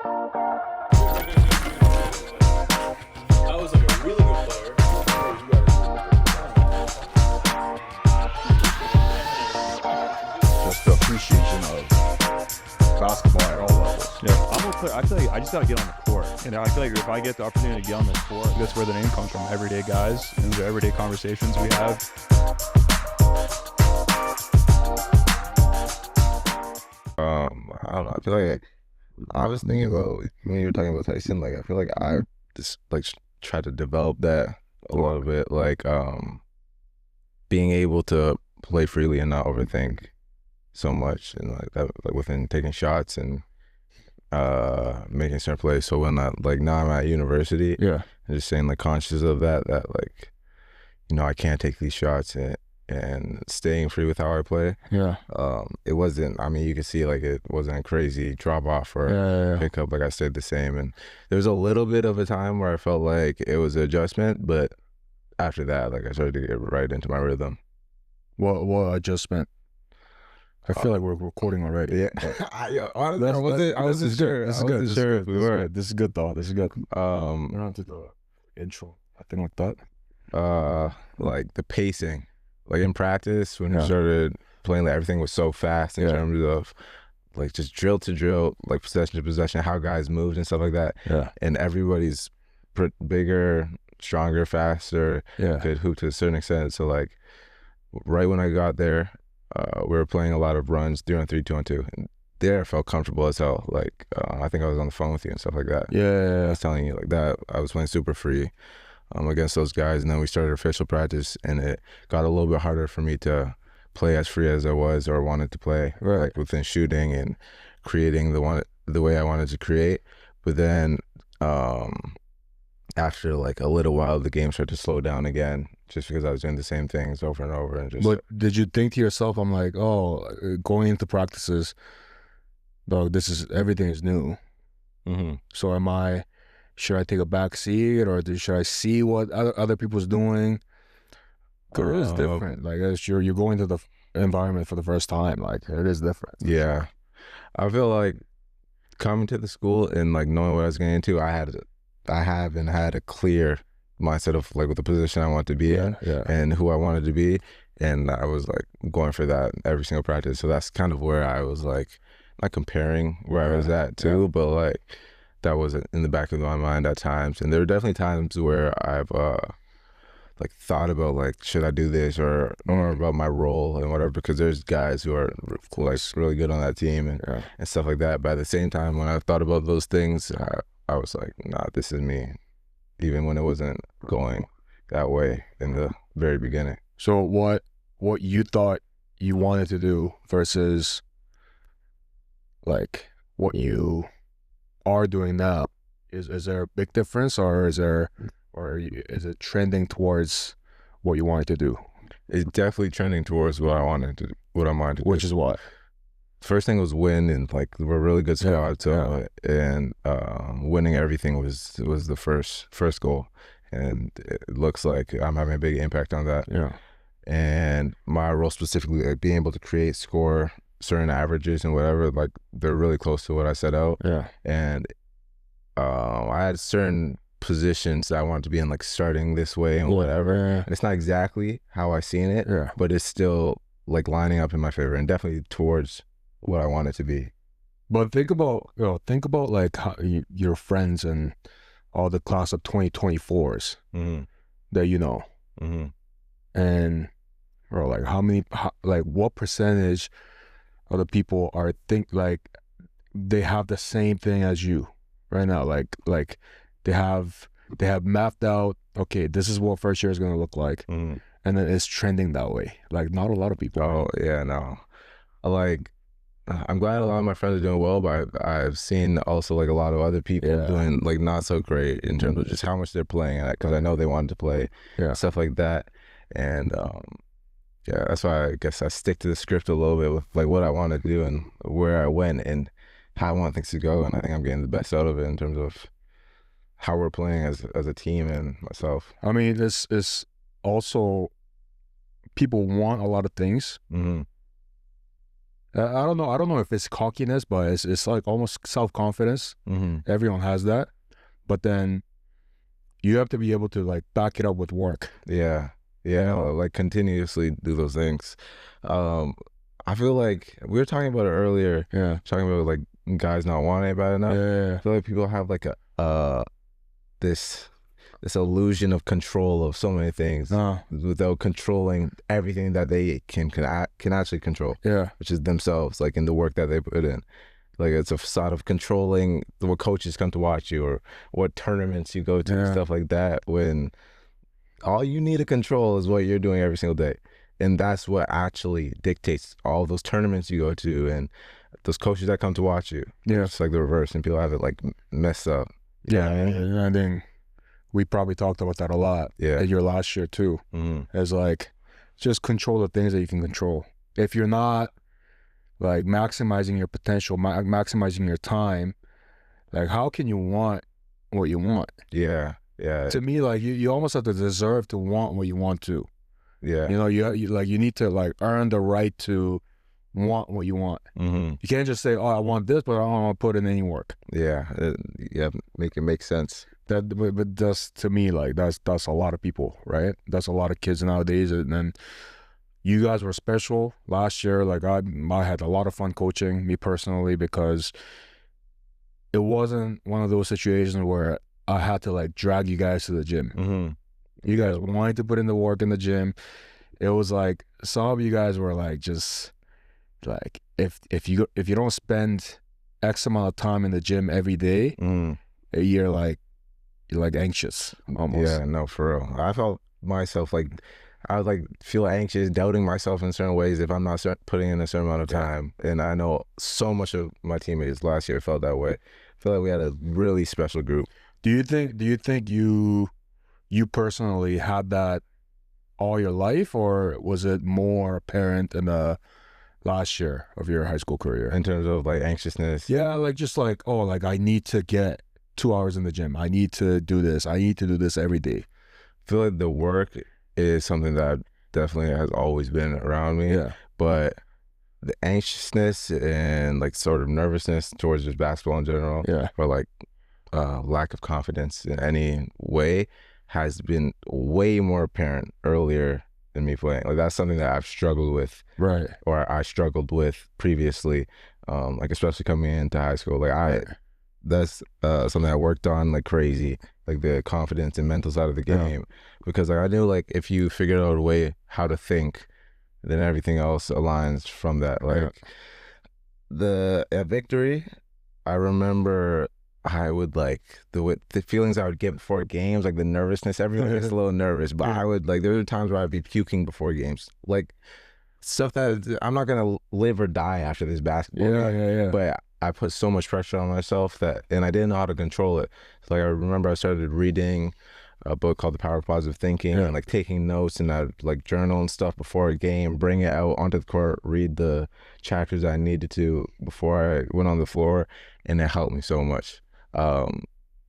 I was like a really good player. Just the appreciation of basketball at all levels. Yeah, I'm a player. I feel like I just gotta get on the court. You know, I feel like if I get the opportunity to get on the court, that's where the name comes from. Everyday guys and the everyday conversations we have. I don't know. I feel like I was thinking about when you were talking about Tyson. Like, I feel like I just like tried to develop that a little bit, like being able to play freely and not overthink so much, and like that, like within taking shots and making certain plays. So when now I'm at university, Yeah. I'm just saying like conscious of that like, you know, I can't take these shots and staying free with how I play. Yeah. It wasn't, I mean, you could see like it wasn't crazy drop off or pick up. Like I stayed the same, and there was a little bit of a time where I felt like it was an adjustment, but after that, like I started to get right into my rhythm. What adjustment? I feel like we're recording already. Yeah. Honestly, I wasn't sure. This is good. Sure if we were. This is good though. This is good. We're on to the intro. I think like that. Like the pacing, like in practice when we started playing, like everything was so fast in terms of like just drill to drill, like possession to possession, how guys moved and stuff like that. Yeah. And everybody's bigger, stronger, faster, could hoop to a certain extent. So like right when I got there, we were playing a lot of runs 3-on-3, 2-on-2, and there I felt comfortable as hell. Like I think I was on the phone with you and stuff like that. I was telling you like that I was playing super free against those guys, and then we started official practice, and it got a little bit harder for me to play as free as I was or wanted to play, like within shooting and creating the way I wanted to create. But then after like a little while, the game started to slow down again, just because I was doing the same things over and over. And just. But did you think to yourself, I'm like, oh, going into practices, dog, everything is new. Mm-hmm. So should I take a back seat, or should I see what other people's doing? Because it is different. Like you're going to the environment for the first time. Like it is different. Yeah, I feel like coming to the school and like knowing what I was getting into, I haven't had a clear mindset of like what the position I wanted to be in and who I wanted to be, and I was like going for that every single practice. So that's kind of where I was like not comparing where I was at too, but like that was in the back of my mind at times. And there were definitely times where I've like thought about like, should I do this or about my role and whatever, because there's guys who are like really good on that team and stuff like that. But at the same time, when I thought about those things, I was like, nah, this is me, even when it wasn't going that way in the very beginning. So what you thought you wanted to do versus like what you are doing now, is there a big difference, or is it trending towards what you wanted to do? It's definitely trending towards what I wanted to do. Which is what? First thing was win, and like we're a really good squad, and winning everything was the first goal, and it looks like I'm having a big impact on that. And my role specifically, like being able to create, score certain averages and whatever, like they're really close to what I set out. And I had certain positions that I wanted to be in, like starting this way and whatever. And it's not exactly how I seen it, but it's still like lining up in my favor and definitely towards what I want it to be. But think about like how your friends and all the class of 2024s that you know, and bro, like what percentage of the people are like they have the same thing as you right now? Like they have mapped out, okay, this is what first year is gonna look like, and then it's trending that way. Like not a lot of people. Oh yeah, no. Like I'm glad a lot of my friends are doing well, but I've seen also like a lot of other people doing like not so great in terms of just how much they're playing at, because I know they wanted to play stuff like that. And that's why I guess I stick to the script a little bit with like what I want to do and where I went and how I want things to go. And I think I'm getting the best out of it in terms of how we're playing as a team and myself. I mean, this is also, people want a lot of things, I don't know. I don't know if it's cockiness, but it's like almost self-confidence. Everyone has that, but then you have to be able to like back it up with work. Yeah, like continuously do those things. I feel like we were talking about it earlier. Yeah, talking about like guys not wanting it bad enough. yeah. I feel like people have like a this illusion of control of so many things without controlling everything that they can actually control. Yeah, which is themselves, like in the work that they put in. Like it's a facade of controlling what coaches come to watch you or what tournaments you go to, stuff like that, when all you need to control is what you're doing every single day. And that's what actually dictates all those tournaments you go to and those coaches that come to watch you. Yeah. It's like the reverse, and people have it like messed up. Yeah, and I think we probably talked about that a lot. Yeah. At your last year too. As like, just control the things that you can control. If you're not like maximizing your potential, maximizing your time, like how can you want what you want? Yeah. To me, like you almost have to deserve to want what you want to. Yeah. You know, you need to like earn the right to want what you want. You can't just say, oh, I want this, but I don't want to put in any work. Yeah. Make it make sense. But that's, to me, like that's a lot of people, right? That's a lot of kids nowadays. And then you guys were special last year. Like I had a lot of fun coaching, me personally, because it wasn't one of those situations where I had to like drag you guys to the gym. You guys wanted to put in the work in the gym. It was like some of you guys were like just like if you don't spend X amount of time in the gym every day, you're like anxious almost. Yeah, no, for real. I felt myself like I would like feel anxious, doubting myself in certain ways if I'm not putting in a certain amount of time. And I know so much of my teammates last year felt that way. I feel like we had a really special group. Do you think you personally had that all your life, or was it more apparent in the last year of your high school career? In terms of like anxiousness? Yeah, like just like, oh, like I need to get 2 hours in the gym. I need to do this. I need to do this every day. I feel like the work is something that definitely has always been around me. Yeah. But the anxiousness and like sort of nervousness towards just basketball in general, or like lack of confidence in any way, has been way more apparent earlier than me playing. Like that's something that I've struggled with, right? Or I struggled with previously, like especially coming into high school. Like that's something I worked on like crazy, like the confidence and mental side of the game, because like I knew like if you figured out a way how to think, then everything else aligns from that. Like the victory, I remember I would like the feelings I would get before games, like the nervousness. Everyone gets a little nervous, but I would like, there were times where I'd be puking before games, like stuff that I'm not gonna live or die after this basketball game. But I put so much pressure on myself and I didn't know how to control it. So like I remember I started reading a book called The Power of Positive Thinking, and like taking notes, and I'd like journal and stuff before a game, bring it out onto the court, read the chapters I needed to before I went on the floor, and it helped me so much.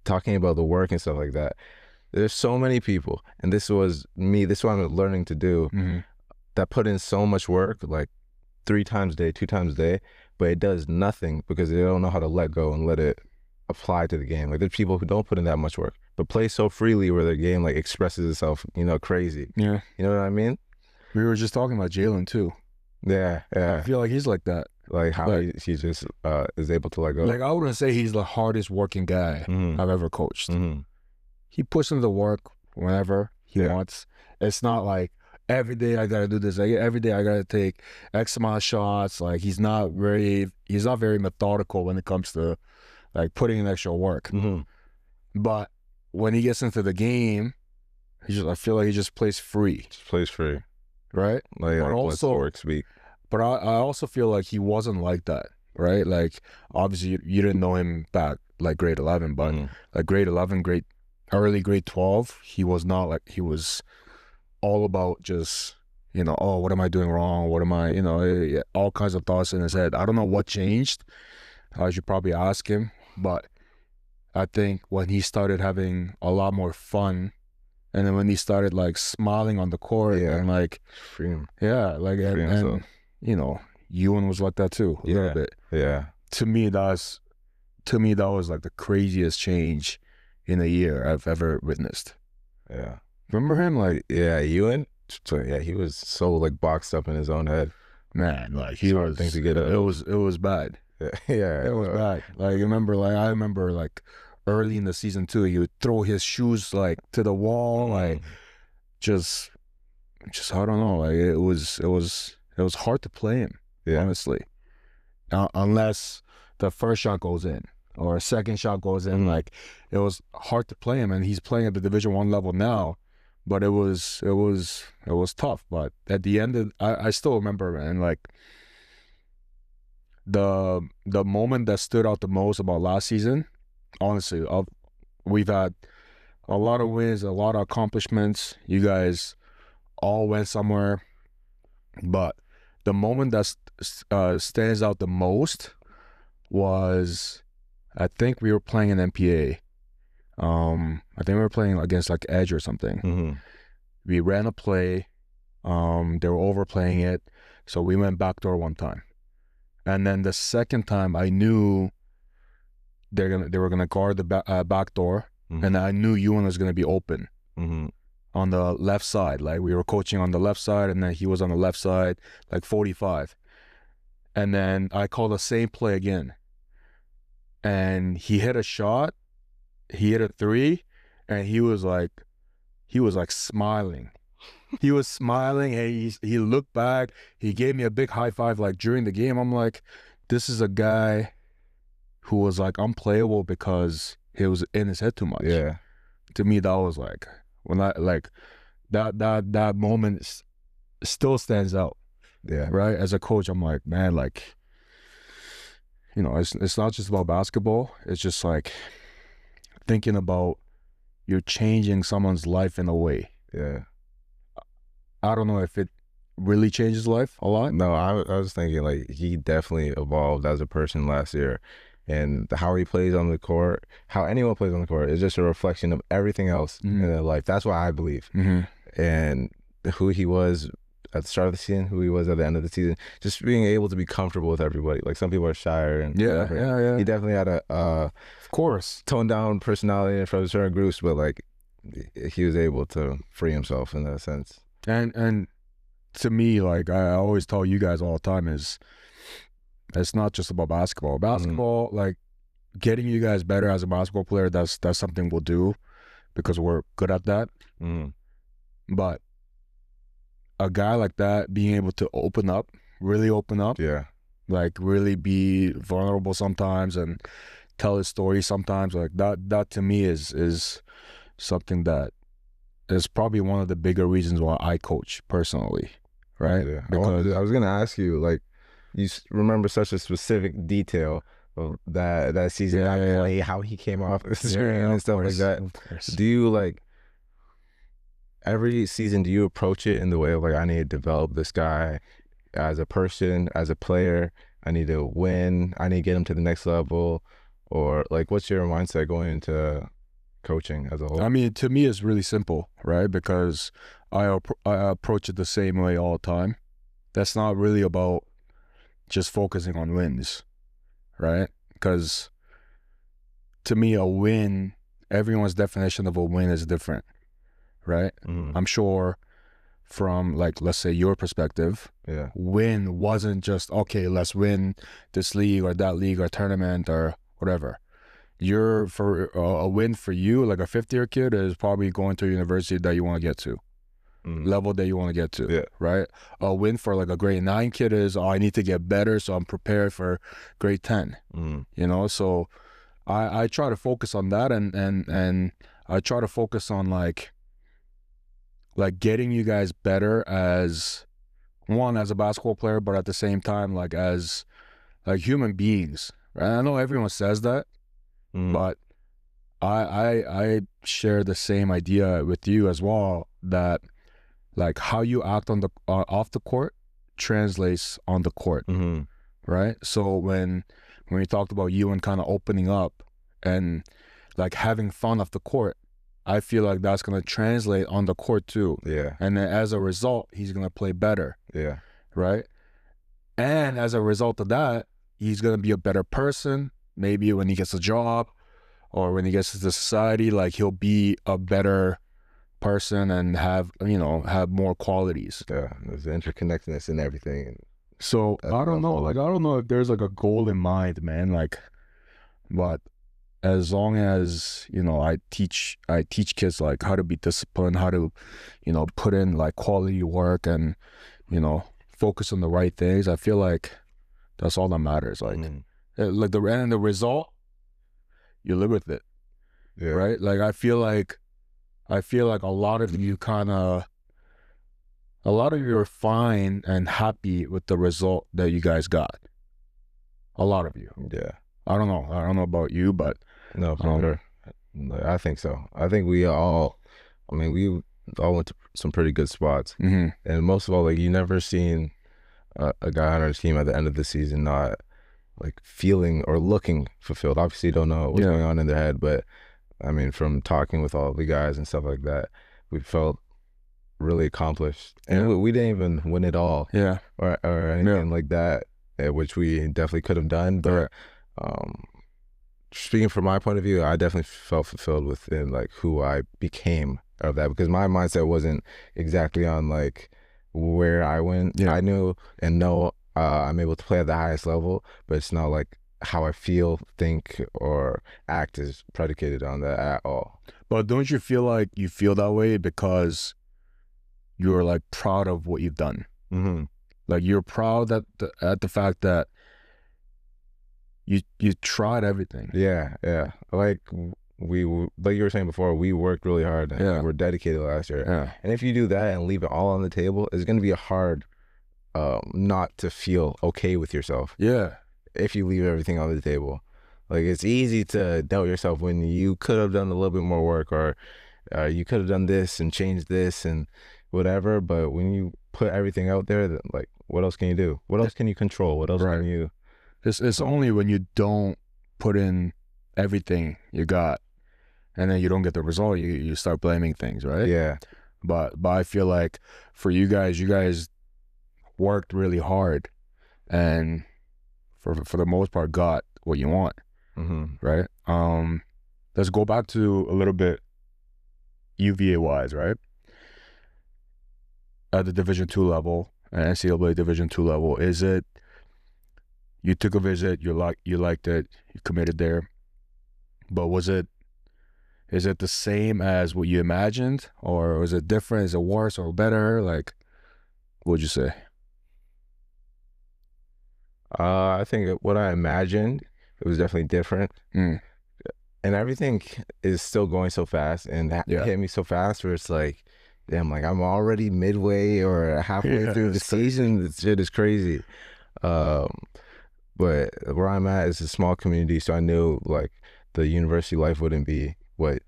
Talking about the work and stuff like that, there's so many people, and this was me, this is what I'm learning to do, that put in so much work, like 3 times a day, 2 times a day, but it does nothing because they don't know how to let go and let it apply to the game. Like there's people who don't put in that much work, but play so freely where their game like expresses itself, you know, crazy. Yeah. You know what I mean? We were just talking about Jalen too. Yeah. I feel like he's like that. Like how he just is able to let go. Like I wouldn't say he's the hardest working guy I've ever coached. He puts in the work whenever he wants. It's not like every day I gotta do this. Every day I gotta take X amount of shots. Like he's not very methodical when it comes to like putting in extra work. But when he gets into the game, I feel like he just plays free. Right? Like also work speak. But I also feel like he wasn't like that, right? Like obviously you didn't know him back like grade 11, but like grade 11, early grade 12, he was not like, he was all about just, you know, oh, what am I doing wrong? What am I, you know, all kinds of thoughts in his head. I don't know what changed. I should probably ask him, but I think when he started having a lot more fun, and then when he started like smiling on the court and like, freedom. Yeah, like, and you know, Ewan was like that too, a little bit. Yeah. To me, that was like the craziest change in a year I've ever witnessed. Yeah. Remember him? Like, yeah, Ewan. So yeah, he was so like boxed up in his own head. Man, like he was. Things to get up. It was bad. Yeah, it was bad. Like I remember like early in the season too, he would throw his shoes like to the wall, like just I don't know. Like it was hard to play him. Yeah. Honestly, unless the first shot goes in or a second shot goes in, like it was hard to play him. And he's playing at the Division I level now, but it was tough. But at the end, I still remember, man, like the moment that stood out the most about last season. Honestly, we've had a lot of wins, a lot of accomplishments. You guys all went somewhere, but the moment that stands out the most was, I think we were playing an MPA. I think we were playing against like Edge or something. Mm-hmm. We ran a play. They were overplaying it, so we went backdoor one time, and then the second time I knew they were gonna guard the back door, mm-hmm. and I knew Ewan was gonna be open. Mm-hmm. On the left side. Like we were coaching on the left side, and then he was on the left side, like 45. And then I called the same play again. And he hit a shot, he hit a three, and he was like smiling. He was smiling, and he looked back, he gave me a big high five like during the game. I'm like, this is a guy who was like unplayable because he was in his head too much. Yeah. To me, that was like, when I like that moment still stands out. Yeah. Right. As a coach, I'm like, man, like, you know, it's not just about basketball. It's just like thinking about you're changing someone's life in a way. Yeah. I don't know if it really changed his life a lot. No, I was thinking like he definitely evolved as a person last year. And how he plays on the court, how anyone plays on the court is just a reflection of everything else in their life. That's what I believe. Mm-hmm. And who he was at the start of the season, who he was at the end of the season, just being able to be comfortable with everybody. Like some people are shyer and whatever. He definitely had a of course toned down personality in front of certain groups, but like he was able to free himself in that sense. And to me, like I always tell you guys all the time, is it's not just about basketball. Basketball, like getting you guys better as a basketball player, that's something we'll do because we're good at that. But a guy like that being able to really open up, like really be vulnerable sometimes and tell his story sometimes, like that to me is something that is probably one of the bigger reasons why I coach personally, right? Yeah. Because I was gonna ask you, like, you remember such a specific detail of that season, play, how he came off the screen and stuff like that. Do you, like, every season, do you approach it in the way of, like, I need to develop this guy as a person, as a player, I need to win, I need to get him to the next level, or, like, what's your mindset going into coaching as a whole? I mean, to me, it's really simple, right? Because I approach it the same way all the time. That's not really about just focusing on wins, right? Because to me, a win, everyone's definition of a win is different, right? I'm sure from, like, let's say your perspective, win wasn't just, okay, let's win this league or that league or tournament or whatever. For a win for you, like a fifth-year kid, is probably going to a university that you want to get to. Level that you want to get to, right? A win for like a grade 9 kid is, I need to get better, so I'm prepared for grade 10. You know, so I try to focus on that, and I try to focus on like getting you guys better as a basketball player, but at the same time, like as like human beings, right? I know everyone says that, but I share the same idea with you as well, that like how you act on the off the court translates on the court, right? So when we talked about you and kind of opening up and like having fun off the court, I feel like that's gonna translate on the court too. And then as a result, he's gonna play better. Right? And as a result of that, he's going to be a better person. Maybe when he gets a job or when he gets into society, like he'll be a better person and have, you know, have more qualities. Yeah, there's interconnectedness in everything. So I don't know, like, I don't know if there's like a goal in mind, man. Like, but as long as, you know, I teach kids like how to be disciplined, how to, you know, put in like quality work and, you know, focus on the right things. I feel like that's all that matters. Like, like the end, the result, you live with it, right? Like I feel like a lot of you are fine and happy with the result that you guys got. A lot of you. Yeah. I don't know about you, but no, for sure. I think so. I think we all went to some pretty good spots. And most of all, like, you never seen a guy on our team at the end of the season not like feeling or looking fulfilled. Obviously, you don't know what's going on in their head, but I mean, from talking with all the guys and stuff like that, we felt really accomplished. And we didn't even win it all, or anything like that, which we definitely could have done. But speaking from my point of view, I definitely felt fulfilled within like who I became of that, because my mindset wasn't exactly on like where I went. I knew and know I'm able to play at the highest level, but it's not like how I feel, think, or act is predicated on that at all. But don't you feel like you feel that way because you're like proud of what you've done? Like you're proud at the fact that you tried everything. Like like you were saying before, we worked really hard and we're dedicated last year. And if you do that and leave it all on the table, it's going to be hard not to feel okay with yourself. If you leave everything on the table. Like, it's easy to doubt yourself when you could have done a little bit more work, or you could have done this and changed this and whatever. But when you put everything out there, then, like, what else can you do? What else can you control? What else can you? It's only when you don't put in everything you got and then you don't get the result, you start blaming things, right? But I feel like for you guys worked really hard and for the most part got what you want, right? Let's go back to a little bit UVA-Wise, right? At the Division II level, NCAA Division II level, is it you took a visit, you liked it, you committed there, but is it the same as what you imagined, or is it different? Is it worse or better? Like, what would you say? I think what I imagined, it was definitely different. And everything is still going so fast and hit me so fast where it's like, damn, like I'm already midway or halfway through the season. This shit is crazy. But where I'm at is a small community, so I knew like the university life wouldn't be what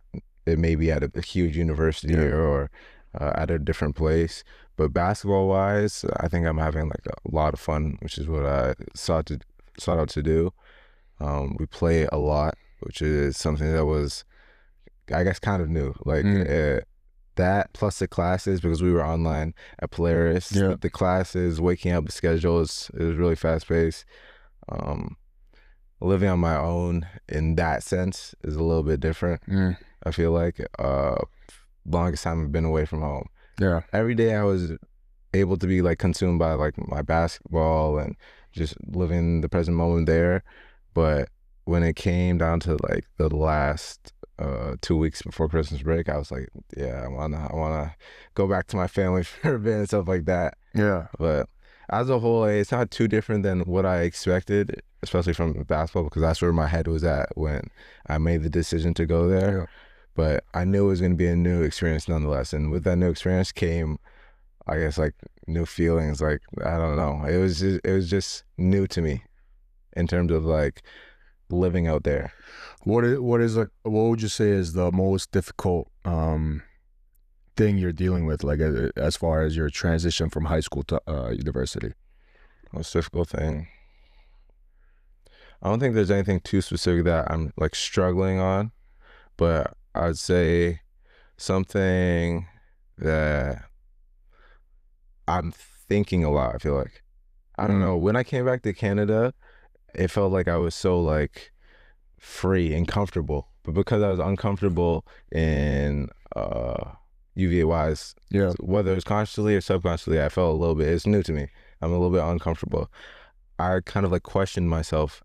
it may be at a huge university or at a different place. But basketball-wise, I think I'm having like a lot of fun, which is what I sought out to do. We play a lot, which is something that was, I guess, kind of new. Like that plus the classes, because we were online at Polaris. The classes, waking up, the schedule is really fast-paced. Living on my own in that sense is a little bit different. I feel like longest time I've been away from home. Every day I was able to be like consumed by like my basketball and just living the present moment there. But when it came down to like the last 2 weeks before Christmas break, I was like, I wanna go back to my family for a bit and stuff like that. But as a whole, it's not too different than what I expected, especially from basketball, because that's where my head was at when I made the decision to go there. But I knew it was going to be a new experience nonetheless. And with that new experience came, I guess, like new feelings. Like, I don't know. It was just new to me in terms of like living out there. What would you say is the most difficult thing you're dealing with, like as far as your transition from high school to university? Most difficult thing? I don't think there's anything too specific that I'm like struggling on, but I'd say something that I'm thinking a lot. I feel like I don't know. When I came back to Canada, it felt like I was so like free and comfortable. But because I was uncomfortable in UVA-Wise, Yeah. whether it's consciously or subconsciously, I felt a little bit, it's new to me. I'm a little bit uncomfortable. I kind of like questioned myself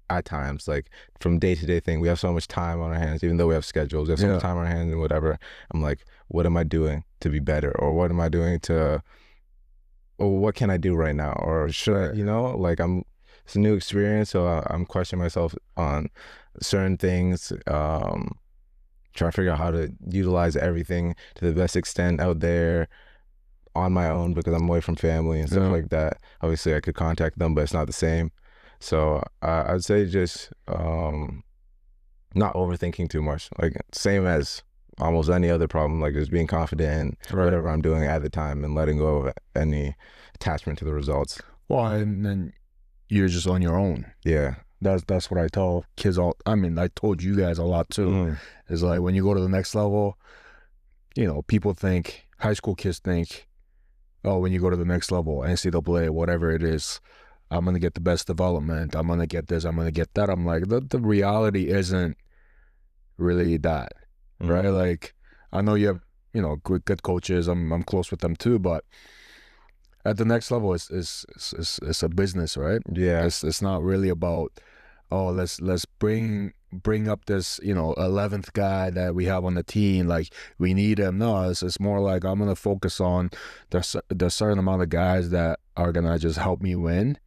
at times, like from day-to-day thing. We have so much time on our hands, even though we have schedules, we have so much time on our hands and whatever. I'm like, what am I doing to be better? Or what am I doing to, or what can I do right now? Or should I, you know, like it's a new experience, so I'm questioning myself on certain things, trying to figure out how to utilize everything to the best extent out there on my own, because I'm away from family and stuff like that. Obviously I could contact them, but it's not the same. So I'd say just not overthinking too much, like same as almost any other problem, like just being confident in whatever I'm doing at the time and letting go of any attachment to the results. Well, and then you're just on your own. Yeah. That's what I tell kids all. I mean, I told you guys a lot too. Is like when you go to the next level, you know, people think, high school kids think, oh, when you go to the next level, NCAA, whatever it is, I'm going to get the best development. I'm going to get this. I'm going to get that. I'm like, the reality isn't really that, right? Like, I know you have, you know, good coaches. I'm close with them too, but at the next level, it's a business, right? Yeah. It's not really about, oh, let's bring up this, you know, 11th guy that we have on the team. Like, we need him. No, it's more like I'm gonna focus on the certain amount of guys that are gonna just help me win,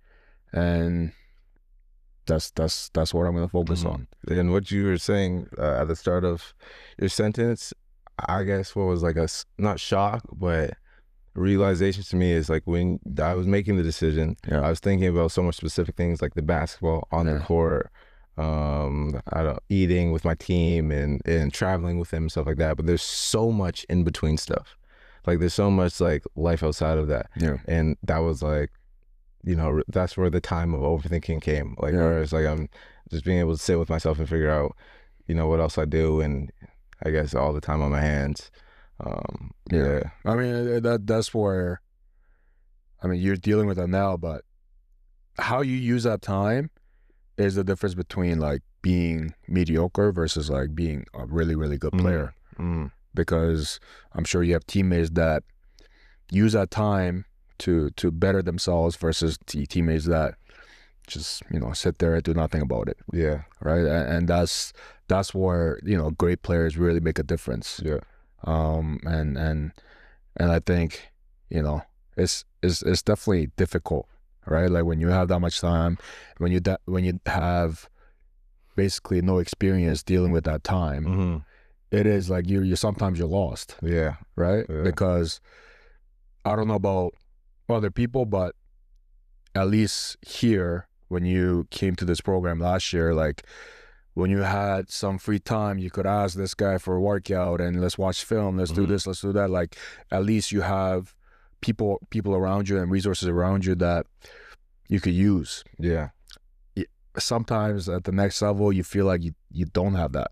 and that's what I'm gonna focus on. And what you were saying at the start of your sentence, I guess what was like a not shock, but realization to me is like when I was making the decision, I was thinking about so much specific things like the basketball on the court, eating with my team and traveling with them and stuff like that. But there's so much in between stuff. Like there's so much like life outside of that. Yeah. And that was like, you know, that's where the time of overthinking came. Like, where it's like I'm just being able to sit with myself and figure out, you know, what else I do, and I guess all the time on my hands. I mean, that's where, I mean, you're dealing with that now, but how you use that time is the difference between like being mediocre versus like being a really, really good player. Because I'm sure you have teammates that use that time to better themselves versus teammates that just, you know, sit there and do nothing about it. Yeah. Right. And that's where, you know, great players really make a difference. Yeah. And I think, you know, it's definitely difficult, right? Like when you have that much time, when you have basically no experience dealing with that time, it is like you sometimes you're lost. Yeah. Right. Yeah. Because I don't know about other people, but at least here, when you came to this program last year, like when you had some free time, you could ask this guy for a workout and let's watch film, let's do this, let's do that. Like at least you have people around you and resources around you that you could use. Yeah. Sometimes at the next level, you feel like you don't have that.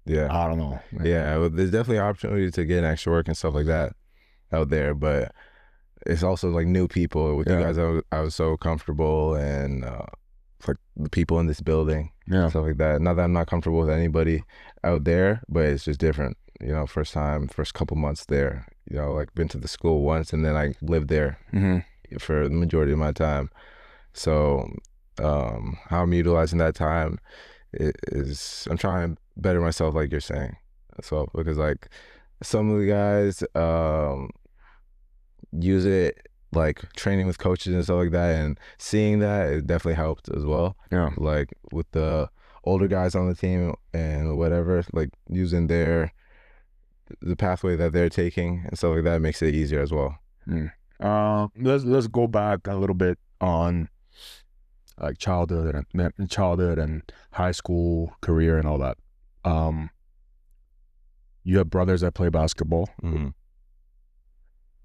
Yeah. I don't know. Yeah. Well, there's definitely opportunity to get extra work and stuff like that out there, but it's also like new people. With you guys, I was so comfortable, and like the people in this building, stuff like that. Not that I'm not comfortable with anybody out there, but it's just different. You know, first couple months there. You know, like been to the school once, and then I lived there for the majority of my time. So how I'm utilizing that time is I'm trying to better myself, like you're saying. So because like some of the guys use it like training with coaches and stuff like that, and seeing that, it definitely helped as well. Yeah. Like with the older guys on the team and whatever, like using the pathway that they're taking and stuff like that makes it easier as well. Let's go back a little bit on like childhood and high school career and all that. You have brothers that play basketball.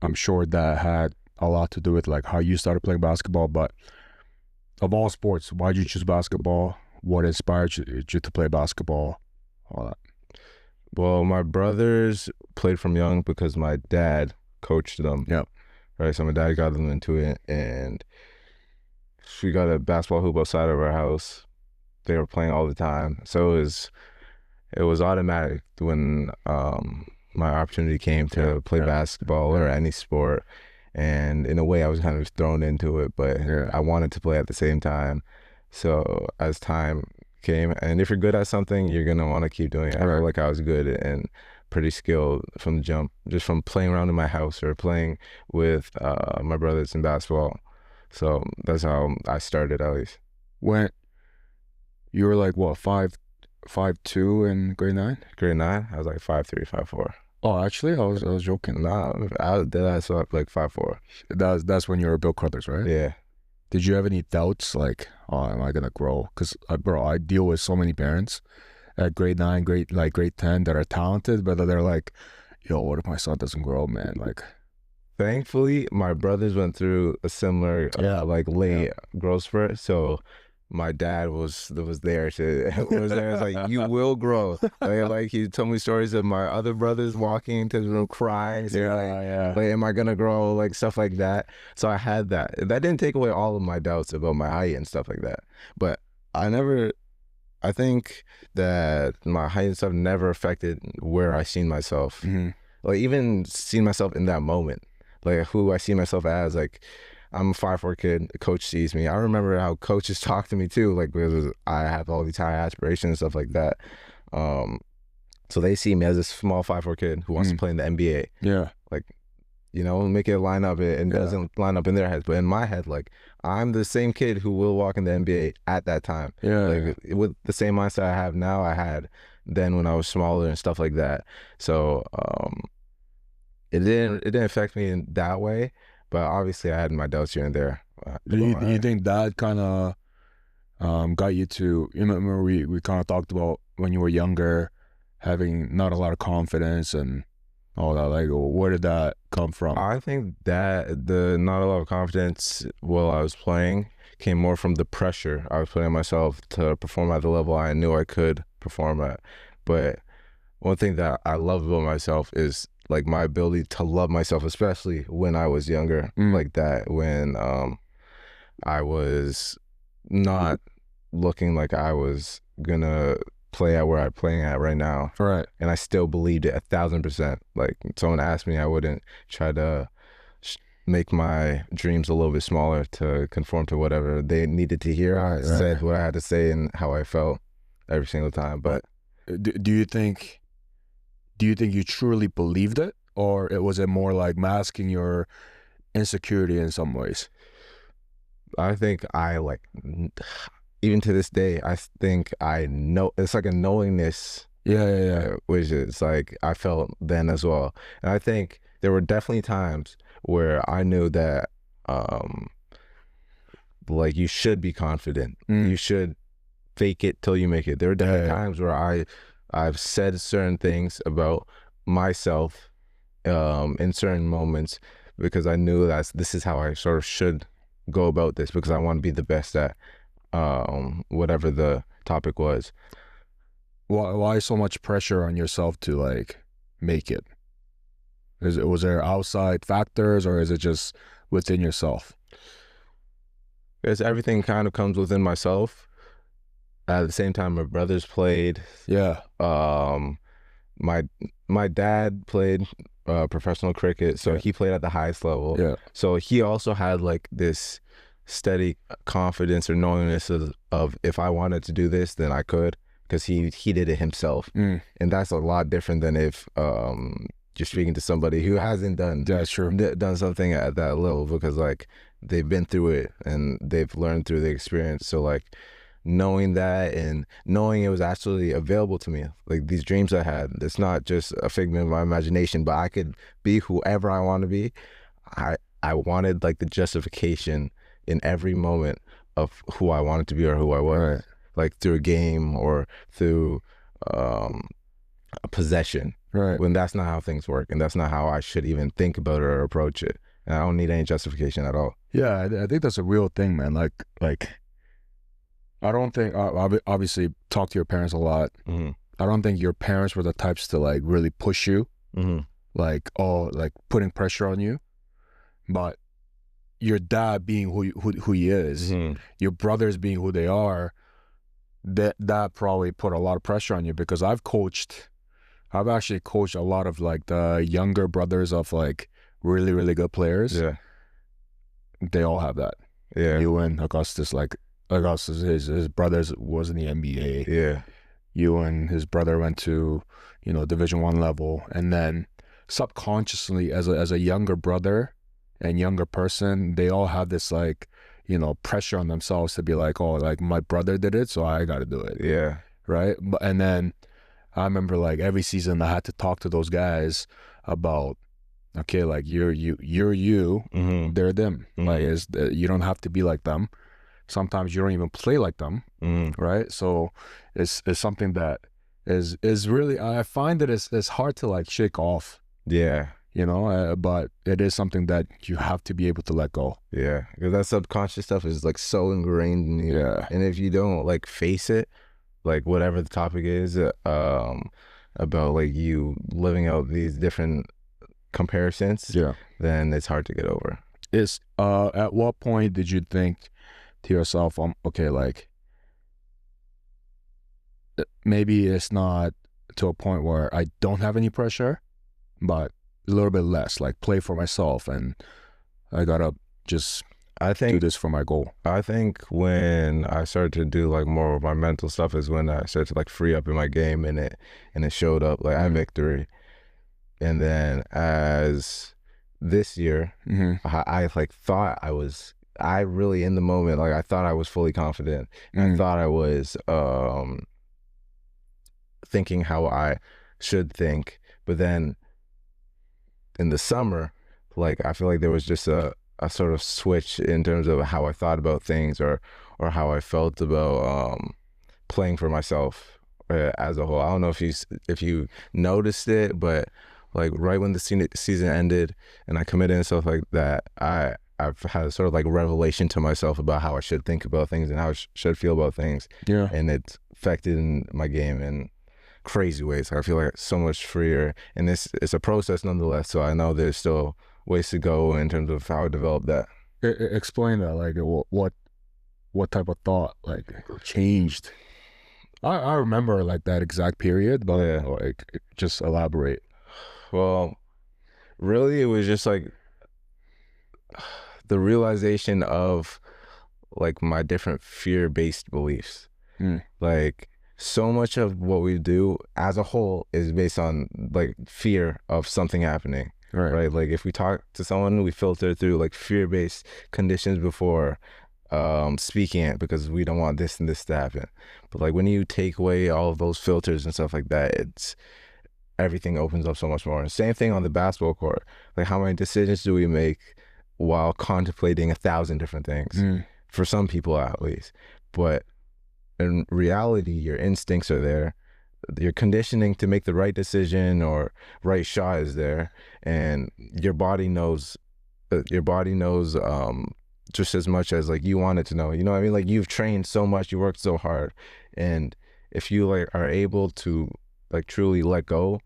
I'm sure that had a lot to do with like how you started playing basketball, but of all sports, why did you choose basketball? What inspired you to play basketball? All that. Well, my brothers played from young because my dad coached them. Yeah. right? So my dad got them into it, and we got a basketball hoop outside of our house. They were playing all the time, so it was automatic when my opportunity came to play basketball or any sport. And in a way, I was kind of thrown into it, but I wanted to play at the same time. So as time came, and if you're good at something, you're gonna want to keep doing it. I feel like I was good and pretty skilled from the jump, just from playing around in my house or playing with my brothers in basketball. So that's how I started, at least. When you were like what, 5'2" in grade 9? Grade 9, I was like 5'3", 5'4". Oh, actually, I was joking. Nah, I saw like 5'4". That's when you were Bill Crothers, right? Yeah. Did you have any doubts like, oh, am I gonna grow? Because bro, I deal with so many parents at grade 9, grade 10 that are talented, but they're like, yo, what if my son doesn't grow, man? Like, thankfully, my brothers went through a similar late growth spurt, so my dad was there it's like, you will grow. Like he told me stories of my other brothers walking into the room crying, like, am I gonna grow, like stuff like that. So I had that didn't take away all of my doubts about my height and stuff like that, but I think that my height and stuff never affected where I seen myself. Like even seeing myself in that moment, like who I see myself as. Like I'm a 5'4" kid. The coach sees me. I remember how coaches talk to me too, like because I have all these high aspirations and stuff like that. So they see me as a small 5'4" kid who wants to play in the NBA. Yeah. Like, you know, make it line up. It doesn't line up in their heads, but in my head, like I'm the same kid who will walk in the NBA at that time. Yeah. Like with the same mindset I have now, I had then when I was smaller and stuff like that. So it didn't affect me in that way. But obviously, I had my doubts here and there. Do you think that kind of got you to, you know, remember we kind of talked about when you were younger, having not a lot of confidence and all that, like, where did that come from? I think that the not a lot of confidence while I was playing came more from the pressure I was putting on myself to perform at the level I knew I could perform at. But one thing that I love about myself is like my ability to love myself, especially when I was younger, like that, when I was not looking like I was gonna play at where I'm playing at right now. Right. And I still believed it 1,000%. Like someone asked me, I wouldn't try to make my dreams a little bit smaller to conform to whatever they needed to hear. I said what I had to say and how I felt every single time. But do you think you truly believed it, or was it more like masking your insecurity in some ways? I think even to this day, I think I know, it's like a knowingness. Yeah. Which is like, I felt then as well. And I think there were definitely times where I knew that, like you should be confident. You should fake it till you make it. There were definitely times where I've said certain things about myself in certain moments because I knew that this is how I sort of should go about this, because I want to be the best at whatever the topic was. Why so much pressure on yourself to like make it? Was there outside factors, or is it just within yourself? Because everything kind of comes within myself. At the same time, my brothers played. Yeah. My dad played professional cricket, so he played at the highest level. Yeah. So he also had like this steady confidence or knowingness of if I wanted to do this, then I could, because he did it himself. And that's a lot different than if you're speaking to somebody who hasn't done something at that level, because like they've been through it and they've learned through the experience. So like knowing that and knowing it was actually available to me, like these dreams I had, it's not just a figment of my imagination, but I could be whoever I want to be. I wanted like the justification in every moment of who I wanted to be or who I was, like through a game or through a possession, when that's not how things work, and that's not how I should even think about it or approach it. And I don't need any justification at all. Yeah, I think that's a real thing, man. Like I don't think, obviously talk to your parents a lot. I don't think your parents were the types to like really push you, like putting pressure on you. but your dad being who he is, your brothers being who they are, that probably put a lot of pressure on you, because I've actually coached a lot of like the younger brothers of like really, really good players. Yeah. They all have that. Yeah. Ewan, Augustus, his brothers was in the NBA. Yeah. Ewan, his brother went to, Division I level, and then subconsciously as a younger brother and younger person, they all have this like, pressure on themselves to be like, oh, like my brother did it, so I got to do it. Yeah. Right. And then I remember like every season I had to talk to those guys about, okay, like you're you, they're them. Like you don't have to be like them. Sometimes you don't even play like them, right? So it's something that is really, I find that it's hard to like shake off. Yeah. But it is something that you have to be able to let go. Yeah, because that subconscious stuff is like so ingrained in you. Yeah. And if you don't like face it, like whatever the topic is, about like you living out these different comparisons, then it's hard to get over. At what point did you think to yourself, okay, like maybe it's not to a point where I don't have any pressure, but a little bit less, like play for myself, and I gotta just do this for my goal? I think when I started to do like more of my mental stuff is when I started to like free up in my game, and it showed up like at victory. And then as this year, I like thought I really in the moment, like I thought I was fully confident. And I thought I was thinking how I should think. But then in the summer, like I feel like there was just a sort of switch in terms of how I thought about things, or how I felt about playing for myself as a whole. I don't know if you noticed it, but like right when the season ended and I committed and stuff like that, I've had sort of like revelation to myself about how I should think about things and how I should feel about things. Yeah. And it's affected in my game in crazy ways. I feel like so much freer, and it's a process nonetheless. So I know there's still ways to go in terms of how I develop that. Explain that, like what type of thought like changed? I remember like that exact period, but like just elaborate. Well, really, it was just like the realization of like my different fear-based beliefs. Like so much of what we do as a whole is based on like fear of something happening. Right. Like if we talk to someone, we filter through like fear-based conditions before speaking it, because we don't want this and this to happen. But like when you take away all of those filters and stuff like that, everything opens up so much more. And same thing on the basketball court. Like how many decisions do we make while contemplating 1,000 different things? For some people at least. But in reality, your instincts are there. Your conditioning to make the right decision or right shot is there, and your body knows just as much as like you want it to know. You know what I mean? Like you've trained so much, you worked so hard, and if you like are able to like truly let go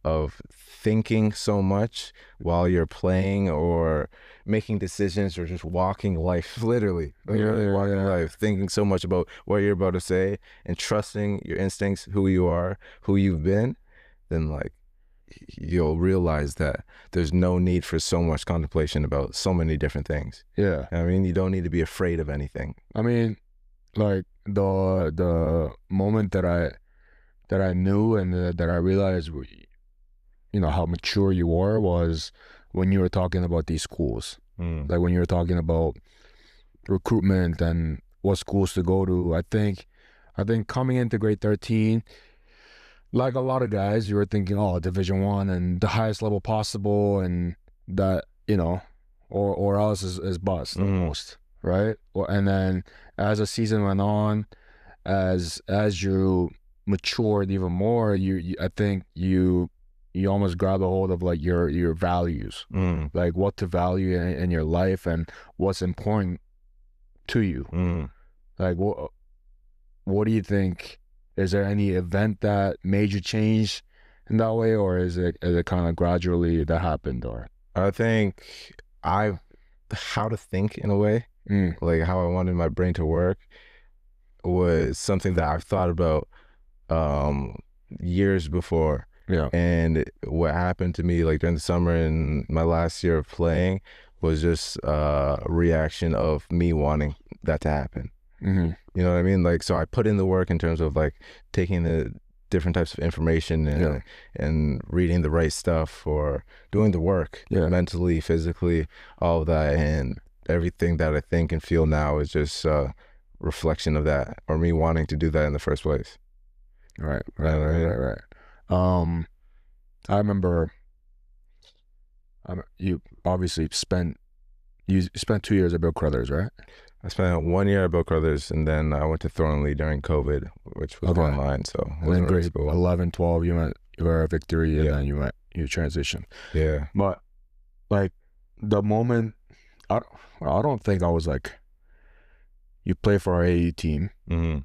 of thinking so much while you're playing or making decisions or just walking life, literally walking life, thinking so much about what you're about to say and trusting your instincts, who you are, who you've been, then like you'll realize that there's no need for so much contemplation about so many different things. I mean, you don't need to be afraid of anything. I mean, like the moment that I knew and that I realized, how mature you are was when you were talking about these schools. Like when you were talking about recruitment and what schools to go to. I think coming into grade 13, like a lot of guys, you were thinking, oh, Division I and the highest level possible, and that, or else is bust almost, right? And then as the season went on, as you matured even more, I think you almost grab a hold of like your values, like what to value in your life and what's important to you. Like what do you think? Is there any event that made you change in that way, or is it kind of gradually that happened? Or I think how to think in a way, like how I wanted my brain to work was something that I've thought about years before. Yeah. And what happened to me like during the summer and my last year of playing was just a reaction of me wanting that to happen. You know what I mean? Like, so I put in the work in terms of like taking the different types of information and reading the right stuff or doing the work mentally, physically, all of that. And everything that I think and feel now is just a reflection of that, or me wanting to do that in the first place. Right. I remember you obviously spent 2 years at Bill Crothers, right? I spent 1 year at Bill Crothers, and then I went to Thornley during COVID, which was online. So and then grade 11, 12, you were at Victory, and then you transitioned. Yeah. But like the moment, I don't think I was like, you play for our AAU team. I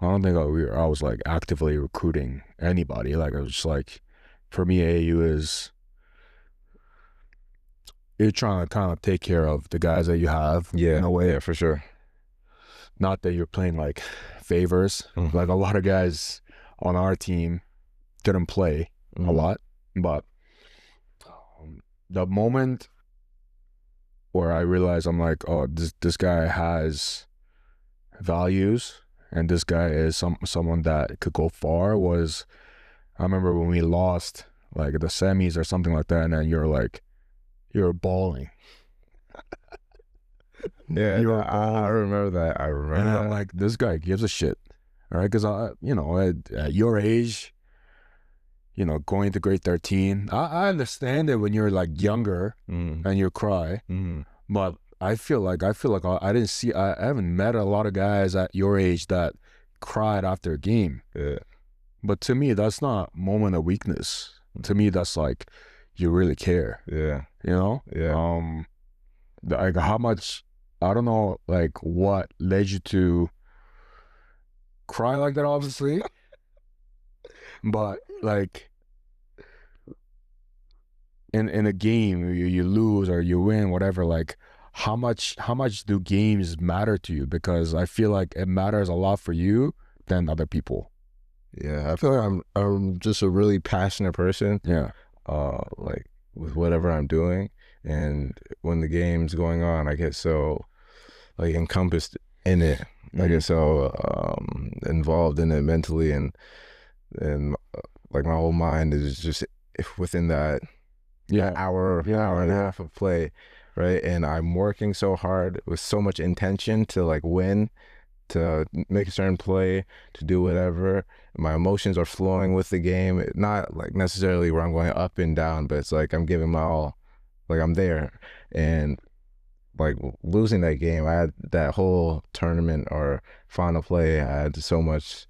don't think I was like actively recruiting anybody. Like, I was just like, for me, AAU is, you're trying to kind of take care of the guys that you have in a way. Yeah, for sure. Not that you're playing like favors. Like a lot of guys on our team didn't play a lot, but the moment where I realized, I'm like, oh, this guy has values and this guy is someone that could go far, was, I remember when we lost like the semis or something like that, and then you're bawling. Yeah, I remember that. And I'm like, this guy gives a shit. All right, because at your age, going to grade 13, I understand it when you're like younger and you cry, but I feel like I haven't met a lot of guys at your age that cried after a game. Yeah. But to me, that's not a moment of weakness. To me, that's like, you really care. Yeah. Yeah. Like how much, I don't know, like what led you to cry like that, obviously. But like in a game, you lose or you win, whatever, like how much do games matter to you? Because I feel like it matters a lot for you than other people. Yeah, I feel like I'm just a really passionate person. Yeah. Like with whatever I'm doing, and when the game's going on, I get so like encompassed in it. I get so involved in it mentally, and like my whole mind is just within that hour and a half of play, right? And I'm working so hard with so much intention to like win, to make a certain play, to do whatever. My emotions are flowing with the game, not like necessarily where I'm going up and down, but it's like I'm giving my all, like I'm there. And like losing that game, I had that whole tournament or final play, I had so much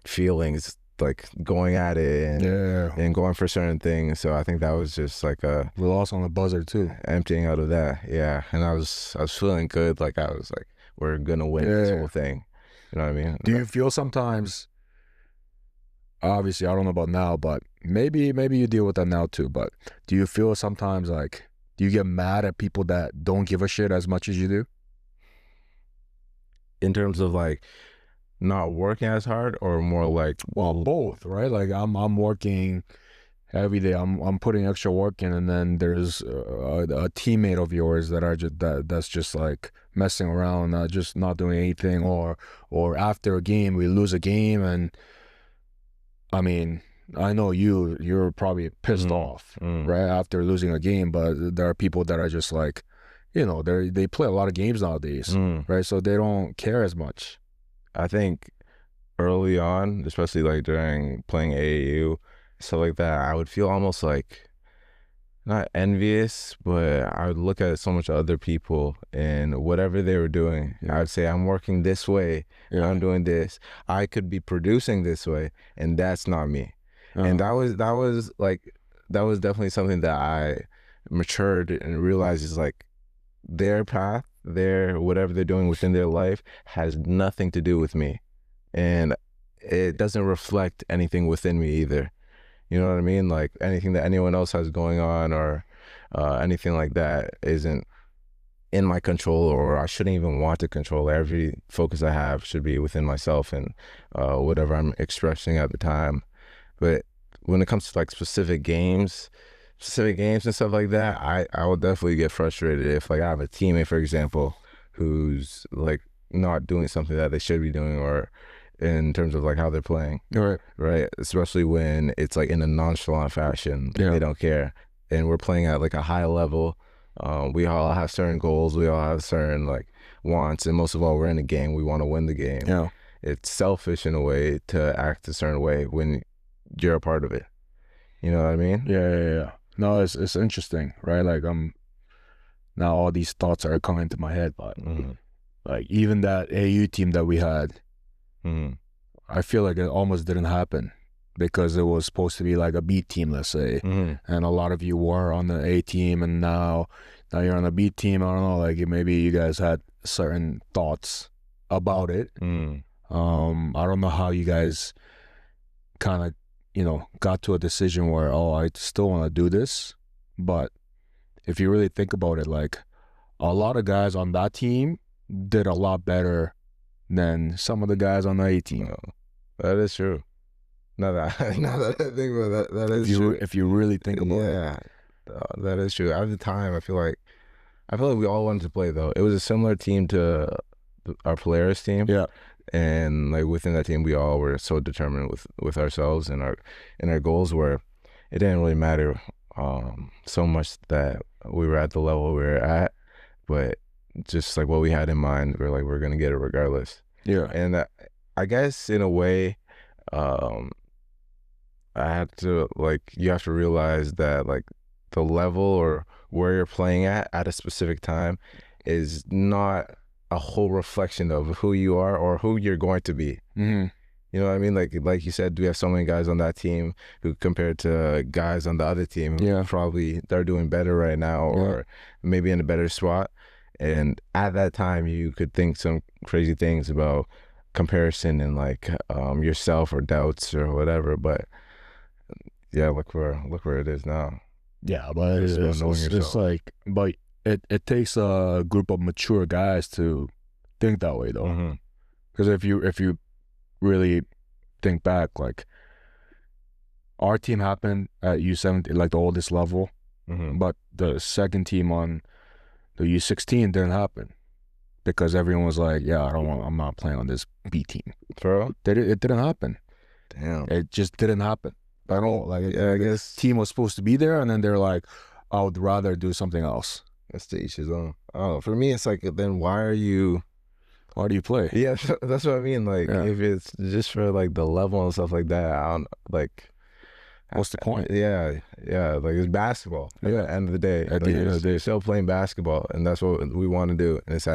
feelings, like going at it and going for certain things. So I think that was just like we lost on the buzzer too, emptying out of that. Yeah. And I was feeling good. Like I was like, we're gonna win this whole thing. You know what I mean? Do you feel sometimes, obviously I don't know about now, but maybe you deal with that now too, but do you feel sometimes like, do you get mad at people that don't give a shit as much as you do? In terms of like not working as hard, or more like, well, both, right? Like I'm working every day, I'm putting extra work in, and then there's a teammate of yours that are that's just like messing around, just not doing anything, or after a game we lose a game, and I mean, I know you're probably pissed off right after losing a game, but there are people that are just like, they play a lot of games nowadays, right? So they don't care as much. I think early on, especially like during playing AAU, stuff like that, I would feel almost like not envious, but I would look at so much other people and whatever they were doing. I would say, I'm working this way, I'm doing this. I could be producing this way, and that's not me. And that was definitely something that I matured and realized is like their path, whatever they're doing within their life has nothing to do with me, and it doesn't reflect anything within me either. You know what I mean? Like anything that anyone else has going on, or anything like that isn't in my control, or I shouldn't even want to control. Every focus I have should be within myself and whatever I'm expressing at the time. But when it comes to like specific games and stuff like that, I will definitely get frustrated if like I have a teammate, for example, who's like not doing something that they should be doing, or in terms of like how they're playing. Right. Especially when it's like in a nonchalant fashion. They don't care. And we're playing at like a high level. We all have certain goals. We all have certain like wants, and most of all, we're in a game. We want to win the game. Yeah, it's selfish in a way to act a certain way when you're a part of it. You know what I mean? Yeah. No, it's interesting, right? Like now all these thoughts are coming to my head, but like even that AU team that we had, I feel like it almost didn't happen because it was supposed to be like a B team, let's say, and a lot of you were on the A team, and now you're on the B team. I don't know, like maybe you guys had certain thoughts about it. I don't know how you guys kind of, got to a decision where, I still want to do this. But if you really think about it, like a lot of guys on that team did a lot better than some of the guys on the A team. That is true. Now that I think about that is true. If you really think about it. Yeah, that is true. At the time, I feel like we all wanted to play, though. It was a similar team to our Polaris team. Yeah. And like within that team, we all were so determined with ourselves and our goals, where it didn't really matter so much that we were at the level we were at, but just like what we had in mind, we're gonna get it regardless. Yeah. And I guess in a way, I had to you have to realize that like the level or where you're playing at a specific time is not a whole reflection of who you are or who you're going to be. You know what I mean? Like you said, we have so many guys on that team who, compared to guys on the other team, probably they're doing better right now, or maybe in a better spot. And at that time, you could think some crazy things about comparison and yourself or doubts or whatever. But yeah, look where it is now. Yeah, but it's like, but it takes a group of mature guys to think that way, though. Because if you really think back, like our team happened at U17, like the oldest level, but the second team on the U16 didn't happen because everyone was like, I'm not playing on this B team. For real? It didn't happen. Damn. It just didn't happen. I don't I guess team was supposed to be there, and then they're like, I would rather do something else. That's to each his own. Oh, for me, it's like, then why do you play? Yeah, that's what I mean. If it's just for the level and stuff like that, I don't what's the point? Yeah. It's basketball. At the end of the day, at the end of the day, you're still playing basketball, and that's what we want to do. And it's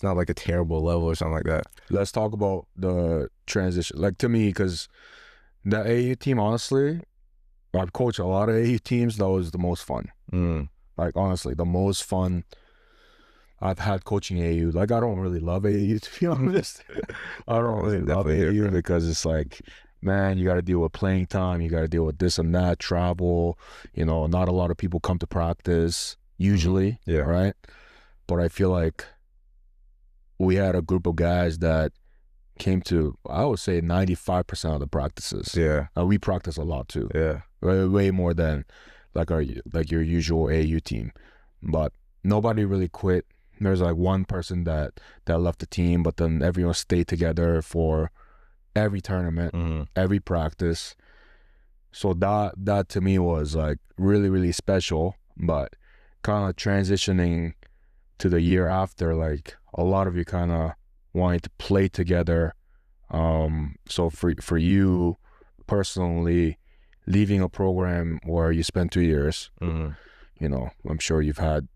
not like a terrible level or something like that. Let's talk about the transition. Like, to me, because the AU team, honestly, I've coached a lot of AU teams. That was the most fun. Like, honestly, the most fun I've had coaching AU. Like, I don't really love AU, to be honest. I don't really love AU because it's like, man, you got to deal with playing time. You got to deal with this and that, travel. Not a lot of people come to practice usually, right? But I feel like we had a group of guys that came to, I would say, 95% of the practices. Yeah. We practice a lot too. Yeah. Way more than your usual AU team. But nobody really quit. There's one person that left the team, but then everyone stayed together for every tournament, every practice. So that to me was really, really special. But kind of transitioning to the year after, a lot of you kind of wanted to play together. So for you personally, leaving a program where you spent 2 years, I'm sure you had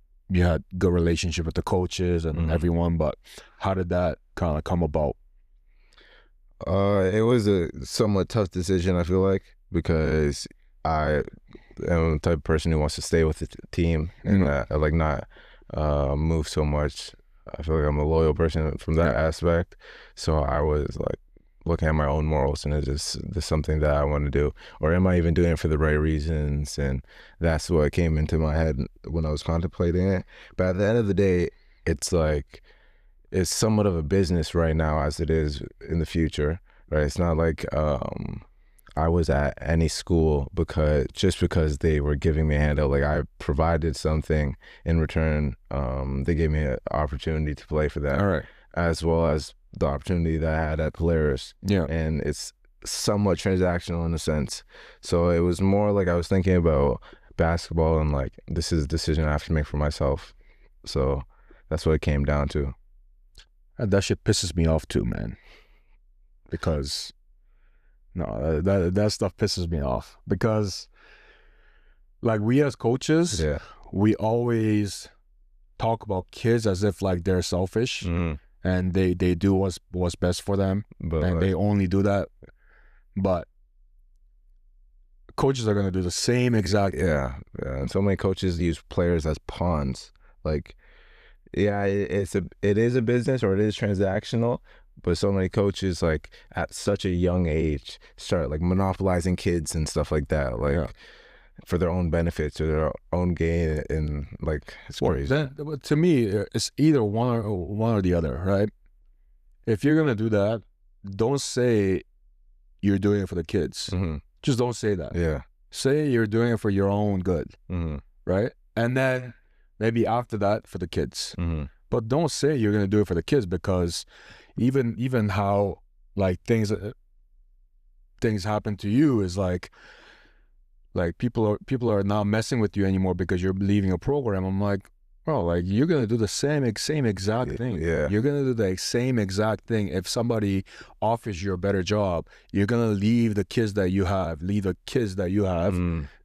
good relationship with the coaches and everyone, but how did that kind of come about? It was a somewhat tough decision, I feel like, because I am the type of person who wants to stay with the team and not move so much. I feel like I'm a loyal person from that aspect. So I was looking at my own morals and is this something that I want to do, or am I even doing it for the right reasons? And that's what came into my head when I was contemplating it. But at the end of the day, it's like it's somewhat of a business right now as it is in the future, right? It's not like I was at any school because they were giving me a handout. Like I provided something in return. They gave me an opportunity to play for them, All right. as well as the opportunity that I had at Polaris. Yeah. And it's somewhat transactional in a sense. So it was more like I was thinking about basketball and like this is a decision I have to make for myself. So that's what it came down to. And that shit pisses me off too, man. Because no, that stuff pisses me off. Because like we as coaches, Yeah. we always talk about kids as if like they're selfish. Mm-hmm. And they do what's best for them, But and like, they only do that. But coaches are gonna do the same exact thing. yeah. And so many coaches use players as pawns. Like, yeah, it is a business, or it is transactional. But so many coaches, like at such a young age, start like monopolizing kids and stuff like that, like for their own benefits or their own gain. And like it's crazy. Then, to me, it's either one or the other, right? If you're gonna do that, don't say you're doing it for the kids. Mm-hmm. Just don't say that. Yeah. Say you're doing it for your own good, Mm-hmm. right? And then maybe after that for the kids. Mm-hmm. But don't say you're gonna do it for the kids, because even how like things happen to you is like people are not messing with you anymore because you're leaving a program. I'm like, bro, like you're gonna do the same exact thing. Yeah. You're gonna do the same exact thing. If somebody offers you a better job, you're gonna leave the kids that you have,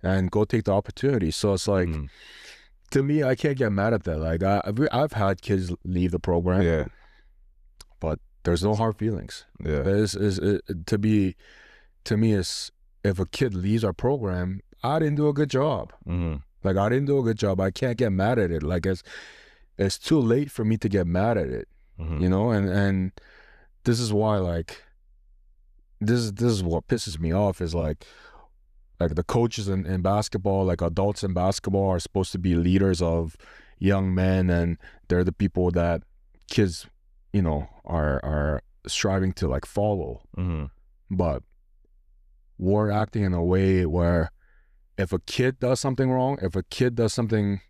and go take the opportunity. So it's like, to me, I can't get mad at that. Like I've had kids leave the program. Yeah. But there's no hard feelings. Yeah. To me, is if a kid leaves our program, I didn't do a good job. Mm-hmm. Like I didn't do a good job. I can't get mad at it. Like it's too late for me to get mad at it. Mm-hmm. You know, and this is why like this is what pisses me off is like the coaches in basketball, like adults in basketball, are supposed to be leaders of young men, and they're the people that kids, you know, are striving to like follow. Mm-hmm. But we're acting in a way where if a kid does something wrong, if a kid does something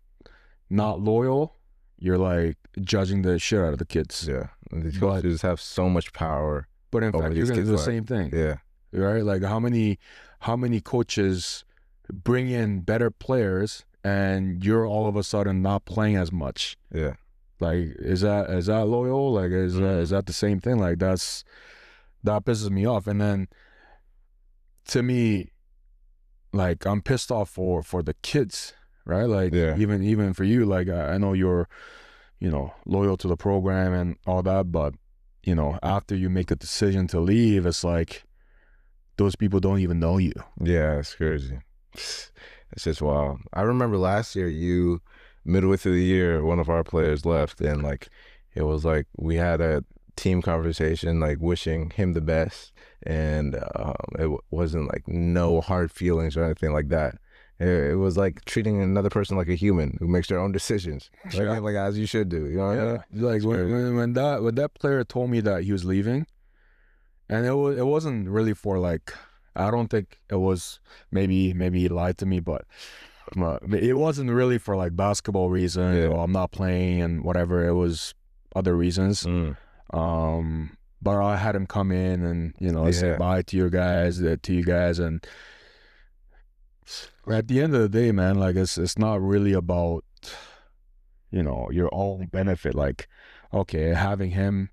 not loyal, you're like judging the shit out of the kids. Yeah. And these coaches have so much power. But in fact, you're gonna do the same thing. Yeah. Right? Like how many coaches bring in better players and you're all of a sudden not playing as much? Yeah. Like is that loyal? Like is that the same thing? Like that pisses me off. And then to me, like I'm pissed off for the kids, right? Like even for you, like I know you're, you know, loyal to the program and all that, but you know, after you make a decision to leave, it's like those people don't even know you. Yeah, it's crazy. It's just wild. I remember last year, midway through the year, one of our players left, and like it was like we had a team conversation, like wishing him the best, and it wasn't like no hard feelings or anything like that. It was like treating another person like a human who makes their own decisions, like as you should do. You know what I mean? Like when that player told me that he was leaving, and it wasn't really for like, I don't think it was, maybe he lied to me, but it wasn't really for like basketball reasons. Yeah. Or I'm not playing and whatever. It was other reasons. But I had him come in and, you know, say bye to you guys, and at the end of the day, man, like it's not really about, you know, your own benefit. Like, okay, having him,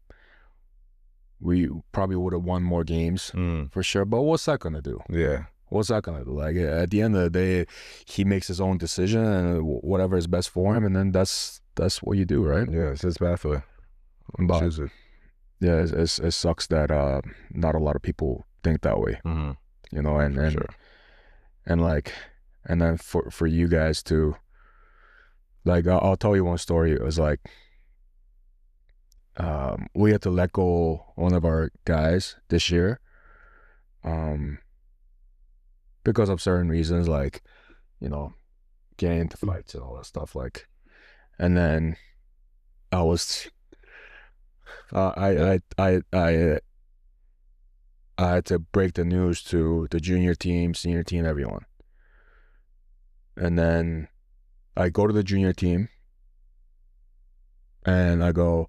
we probably would have won more games for sure. But what's that gonna do? Yeah. What's that gonna do? Like at the end of the day, he makes his own decision and whatever is best for him, and then that's what you do, right? Yeah, it's his pathway. But choose it. yeah, it sucks that not a lot of people think that way. Mm-hmm. You know, and sure. and like, and then for you guys too. Like I'll tell you one story. It was like we had to let go one of our guys this year, because of certain reasons, like, you know, getting into fights and all that stuff. Like, and then I was, I had to break the news to the junior team, senior team, everyone. And then I go to the junior team and I go,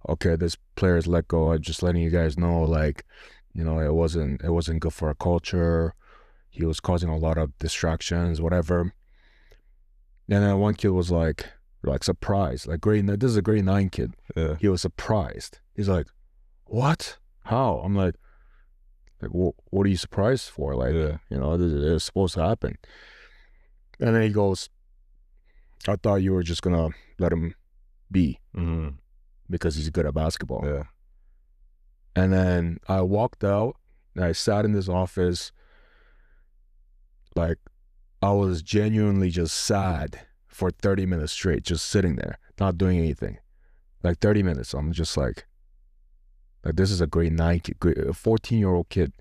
okay, this player's let go. I'm just letting you guys know, like, you know, it wasn't good for our culture. He was causing a lot of distractions, whatever. And then one kid was like surprised, like this is a grade 9 kid. Yeah. He was surprised. He's like, what? How? I'm like, what are you surprised for? Like, you know, this is supposed to happen. And then he goes, I thought you were just gonna let him be because he's good at basketball. Yeah. And then I walked out and I sat in this office, like, I was genuinely just sad for 30 minutes straight, just sitting there, not doing anything. Like 30 minutes, I'm just like this is a grade 9 kid, a 14-year-old kid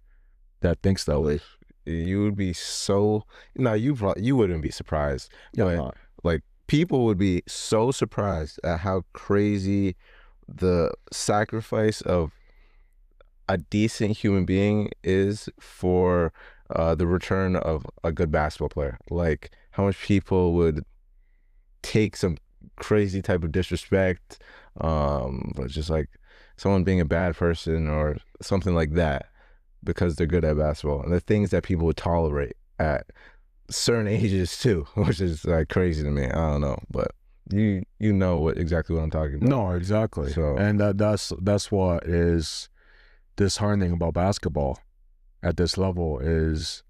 that thinks that way. You would be so, you wouldn't be surprised. Yeah, like, people would be so surprised at how crazy the sacrifice of a decent human being is for the return of a good basketball player. Like, how much people would take some crazy type of disrespect, but just like someone being a bad person or something like that because they're good at basketball, and the things that people would tolerate at certain ages too, which is like crazy to me. I don't know, but you know exactly what I'm talking about. No, exactly. So, and that's what is disheartening about basketball at this level is,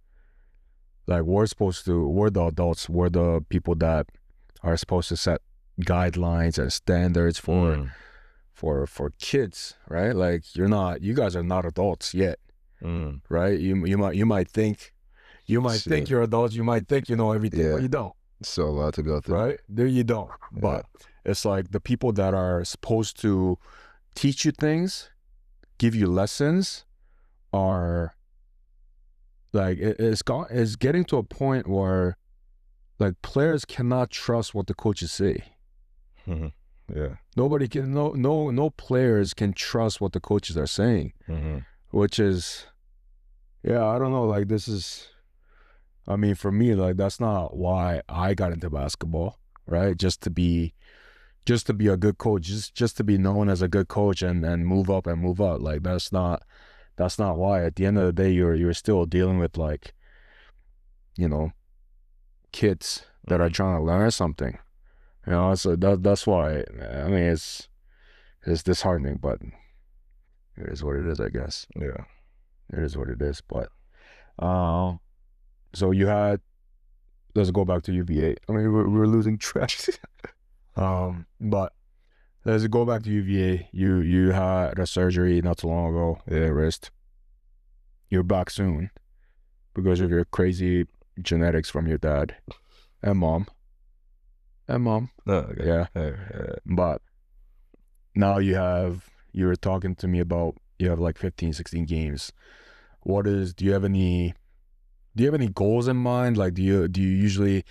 like, we're the adults, we're the people that are supposed to set guidelines and standards for kids, right? Like, you guys are not adults yet, right? You might think you're adults, you might think you know everything, but you don't. So a lot to go through, right? There you don't. Yeah. But it's like the people that are supposed to teach you things, give you lessons, are like, it's getting to a point where, like, players cannot trust what the coaches say. Yeah. Nobody can. No players can trust what the coaches are saying, which is, yeah, I don't know. Like, this is, I mean, for me, like, that's not why I got into basketball, right? Just to be a good coach, just to be known as a good coach and move up and move up. Like, that's not why. At the end of the day, you're still dealing with, like, you know, kids that are trying to learn something. You know, so that's why. I mean, it's disheartening, but it is what it is, I guess. Yeah, it is what it is. But so let's go back to UVA. I mean, we're losing track. But let's go back to UVA. You had a surgery not too long ago, wrist. You're back soon because of your crazy genetics from your dad and mom. Oh, okay. Yeah. But now you were talking to me about, you have like 15, 16 games. Do you have any goals in mind? Like, do you usually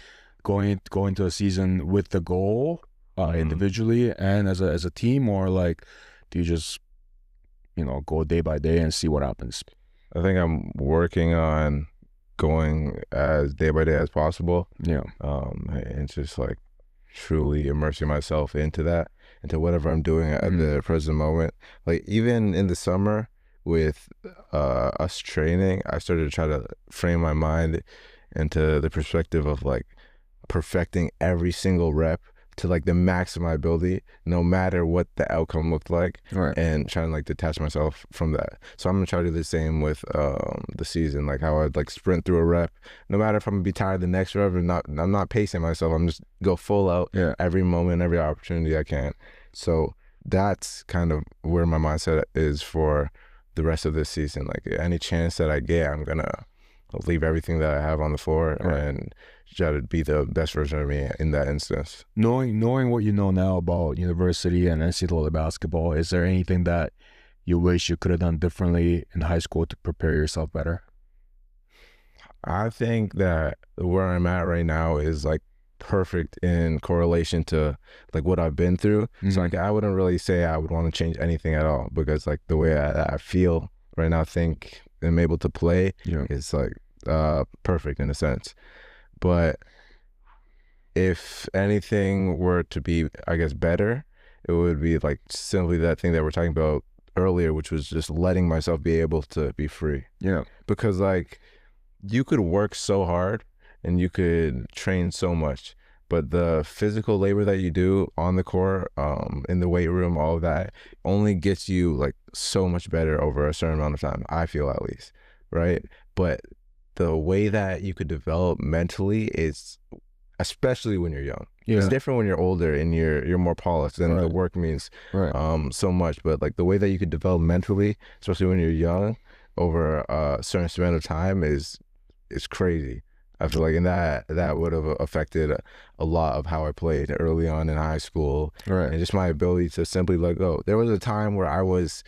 go into a season with the goal individually and as a team, or like, do you just, you know, go day by day and see what happens? I think I'm working on going as day by day as possible. Yeah. And just like truly immersing myself into whatever I'm doing at the present moment. Like, even in the summer with us training, I started to try to frame my mind into the perspective of like perfecting every single rep to like the max of my ability, no matter what the outcome looked like, right, and trying to like detach myself from that. So I'm gonna try to do the same with the season, like how I'd like sprint through a rep, no matter if I'm gonna be tired the next rep or not. I'm not pacing myself. I'm just go full out every moment, every opportunity I can. So that's kind of where my mindset is for the rest of this season. Like, any chance that I get, I'm gonna leave everything that I have on the floor and try to be the best version of me in that instance. Knowing what you know now about university and NCAA basketball, is there anything that you wish you could have done differently in high school to prepare yourself better? I think that where I'm at right now is like perfect in correlation to like what I've been through. So like I wouldn't really say I would want to change anything at all, because like the way I feel right now, think I'm able to play is like perfect in a sense. But if anything were to be, I guess, better, it would be like simply that thing that we're talking about earlier, which was just letting myself be able to be free. Yeah. Because like you could work so hard and you could train so much, but the physical labor that you do on the court, in the weight room, all of that only gets you like so much better over a certain amount of time, I feel, at least, right? But the way that you could develop mentally is, especially when you're young, it's different when you're older and you're more polished, and the work means so much. But like the way that you could develop mentally, especially when you're young, over a certain span of time is crazy. I feel like, and that would have affected a lot of how I played early on in high school, and just my ability to simply let go. There was a time where I was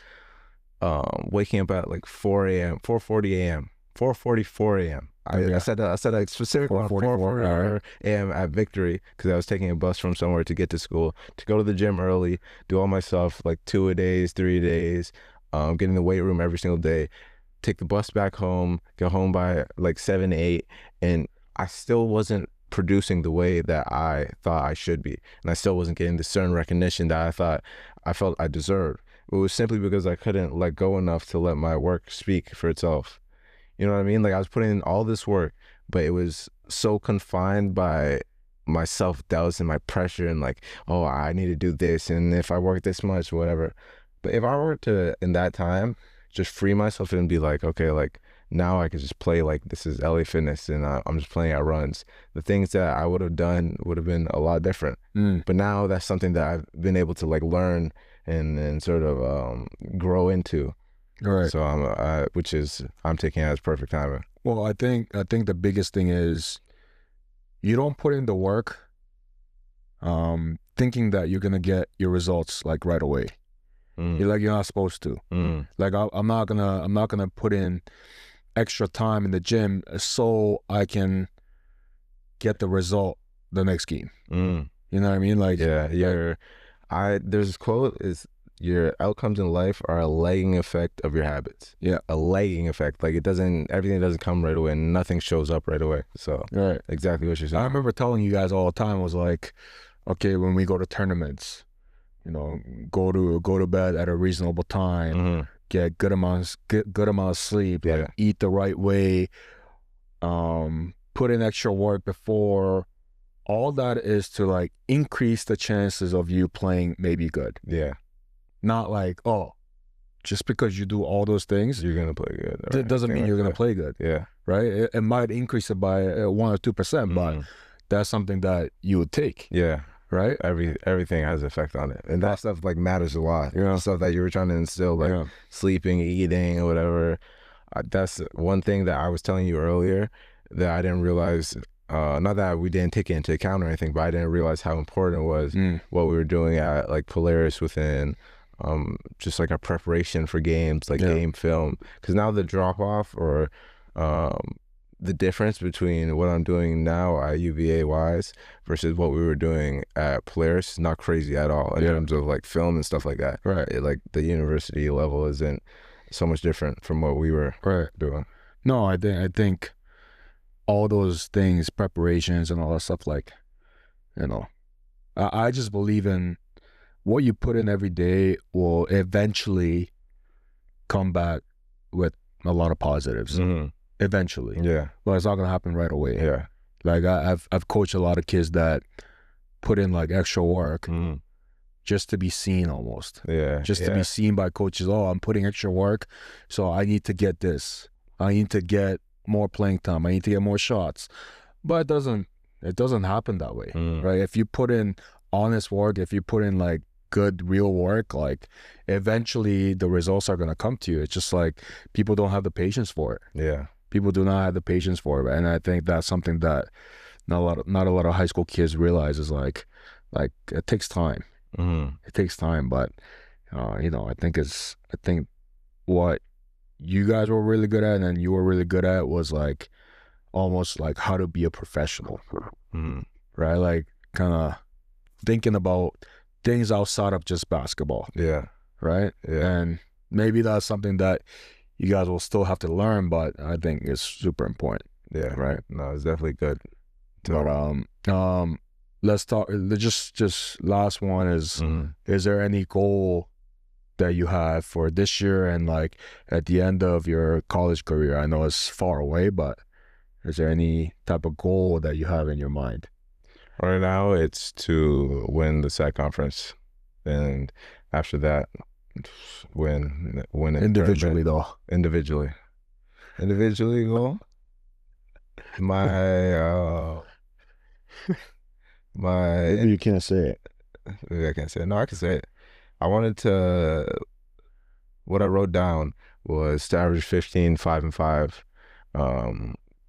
waking up at like 4 a.m., 4:40 a.m., 4:44 a.m. I said a specific 4:44 a.m. at Victory, because I was taking a bus from somewhere to get to school, to go to the gym early, do all my stuff like 2 a days, 3 days, get in the weight room every single day, take the bus back home, get home by like 7, 8, and I still wasn't producing the way that I thought I should be, and I still wasn't getting the certain recognition that I felt I deserved. It was simply because I couldn't let go enough to let my work speak for itself. You know what I mean? Like I was putting in all this work, but it was so confined by my self-doubts and my pressure, and like, oh, I need to do this, and if I work this much, whatever. But if I were to, in that time, just free myself and be like, okay, like now I could just play like this is LA Fitness, and I'm just playing at runs, the things that I would have done would have been a lot different. But now that's something that I've been able to like learn and sort of grow into. So I'm taking it as perfect timing. Well, I think the biggest thing is you don't put in the work thinking that you're gonna get your results like right away. You're not supposed to. Like I'm not gonna put in extra time in the gym so I can get the result the next game. You know what I mean? Like there's this quote is, your outcomes in life are a lagging effect of your habits. A lagging effect. Like everything doesn't come right away, and nothing shows up right away. So exactly what you're saying. I remember telling you guys all the time, was like, okay, when we go to tournaments, go to bed at a reasonable time, get good amount of sleep, like eat the right way, put in extra work before. All that is to like increase the chances of you playing maybe good. Not like, oh, just because you do all those things, you're gonna play good. That doesn't mean you're gonna play good. Right? It might increase it by 1 or 2%, but that's something that you would take. Right? Everything has an effect on it, and that stuff like matters a lot. Stuff that you were trying to instill, like sleeping, eating, or whatever. That's one thing that I was telling you earlier that I didn't realize. Not that we didn't take it into account or anything, but I didn't realize how important it was what we were doing at like Polaris within just like our preparation for games, like game film. Because now the drop off or the difference between what I'm doing now at UVA-Wise versus what we were doing at Polaris is not crazy at all in terms of like film and stuff like that. Like the university level isn't so much different from what we were doing. No, I think all those things, preparations and all that stuff, like, I just believe in what you put in every day will eventually come back with a lot of positives. Eventually. But it's not gonna happen right away. Like I've coached a lot of kids that put in like extra work just to be seen almost. Just to be seen by coaches. Oh, I'm putting extra work, so I need to get this. I need to get more playing time. I need to get more shots. But it doesn't happen that way. Right? If you put in honest work, if you put in like good real work, like eventually the results are gonna come to you. It's just like people don't have the patience for it. People do not have the patience for it, and I think that's something that not a lot of high school kids realize is like it takes time. It takes time, but you know, I think what you guys were really good at and you were really good at was like almost like how to be a professional, right? Like kind of thinking about things outside of just basketball. Yeah. Right. Yeah. And maybe that's something that you guys will still have to learn, but I think it's super important. Yeah. Right. No, it's definitely good. But let's talk. Just last one is there any goal that you have for this year and like at the end of your college career? I know it's far away, but is there any type of goal that you have in your mind? Right now, it's to win the SAC conference, and after that, win it Individually, though. Individually, goal. My Maybe you can't say it. Maybe I can't say it. No, I can say it. I wanted to. What I wrote down was to average 15, 5 and 5,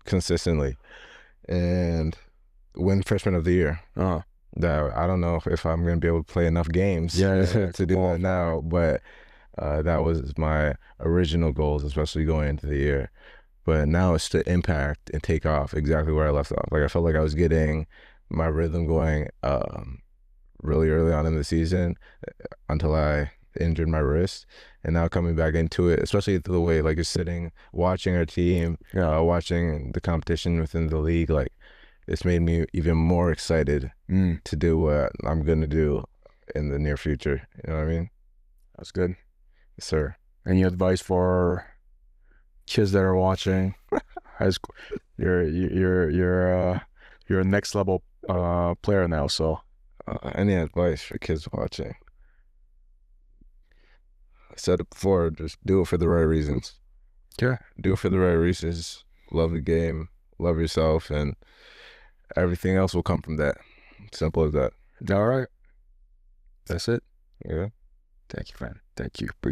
consistently, and win freshman of the year. That I don't know if I'm going to be able to play enough games to do that now, but that was my original goals, especially going into the year. But now it's to impact and take off exactly where I left off. Like I felt like I was getting my rhythm going really early on in the season until I injured my wrist, and now coming back into it, especially the way like you're sitting watching our team, watching the competition within the league, like it's made me even more excited to do what I'm gonna do in the near future. You know what I mean? That's good. Yes, sir. Any advice for kids that are watching high school? You're a next level player now, so any advice for kids watching? I said it before, just do it for the right reasons. Yeah. Do it for the right reasons. Love the game, love yourself, and everything else will come from that. Simple as that. All right. That's it. Yeah. Thank you, friend. Thank you.